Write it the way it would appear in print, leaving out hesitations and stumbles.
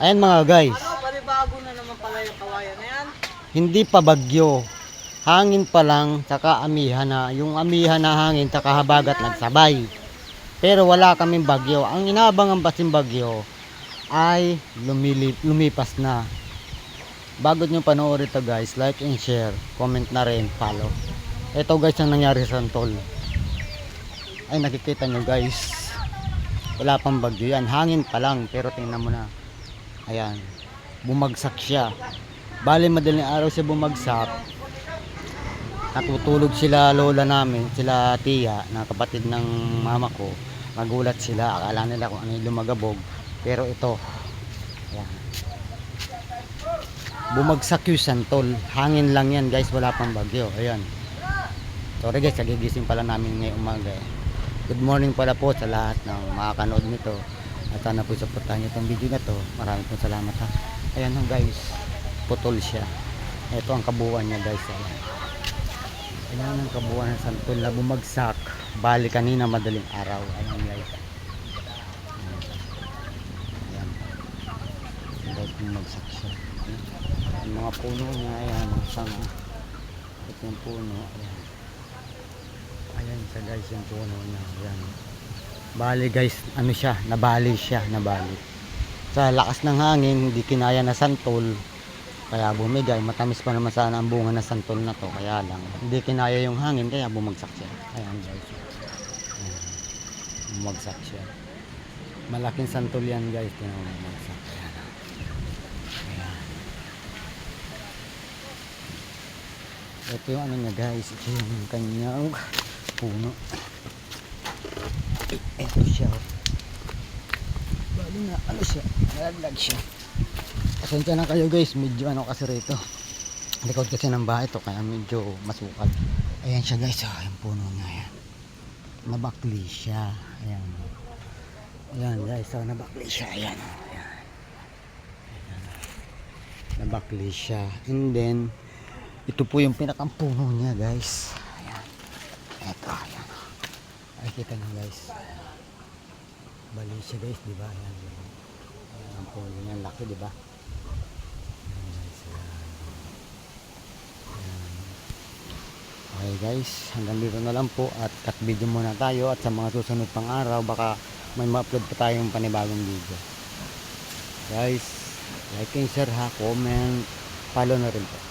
Ayan mga guys. Panibago na naman pala yung kawayan na yan. Hindi pa bagyo. Hangin pa lang, tsaka amihan na. Yung amihan na hangin, tsaka habagat nagsabay. Pero wala kaming bagyo. Ang inaabangan pa bagyo ay lumipas na. Bago nyo panoorin ito guys, like and share, comment na rin, follow. Ito guys ang nangyari sa Santol. Ay nakikita nyo guys, wala pang bagyo yan. Hangin pa lang, pero tingnan mo na. Ayan, bumagsak siya. Bali madaling araw siya bumagsak. Natutulog sila lola namin, sila tiya na kapatid ng mama ko. Magulat sila, akala nila kung ano yung lumagabog. Pero ito, ayan, bumagsak yung Santol. Hangin lang yan guys, wala pang bagyo. Ayan. Sorry guys, nagigising pala namin ngayong umaga. Good morning pala po sa lahat ng makakanood nito. At sana po supportahan nyo itong video na to. Maraming po salamat ha. Ayan guys, putol siya. Ito ang kabuuan niya guys. Ayan ang kabuuan ng Santol na bumagsak. Bali kanina madaling araw. Ayan guys. Ayan. Ayan guys, bumagsak siya. Yung mga puno niya, ayan, sanga. Ito yung puno, ayan. Ayan siya guys, yung puno niya, ayan. Bali guys, ano siya, nabali siya, nabali. Sa lakas ng hangin, hindi kinaya na santol. Kaya bumigay, matamis pa naman sana ang bunga na santol na to. Kaya lang, hindi kinaya yung hangin, kaya bumagsak siya. Ayan guys. Ayan. Bumagsak siya. Malaking santol yan guys, bumagsak. Ayan. Ayan. Ito yung ano niya guys, ito yung kanyang puno. Ito siya. Bali na ano siya, nalaglag siya. Pasensya na kayo guys, medyo ano kasi rito. Likod kasi ng bahay to, kaya medyo masukal. Ayan siya guys, oh, yung puno niya yan. Nabakli siya. Ayan. Ayan guys, oh, nabakli siya. Ayan. Ayan. Ayan. Nabakli siya. And then, ito po yung pinakampuno niya guys. Ayan. Ito, ayan. Ay, kita nyo guys. Bali siya guys, diba? Ayan. Ayan ang puno niya. Laki, diba? Ayan guys. Ayan. Okay guys, hanggang dito na lang po. At cut video muna tayo. At sa mga susunod pang araw, baka may ma-upload pa tayong panibagong video. Guys, like and share ha, comment, follow na rin po.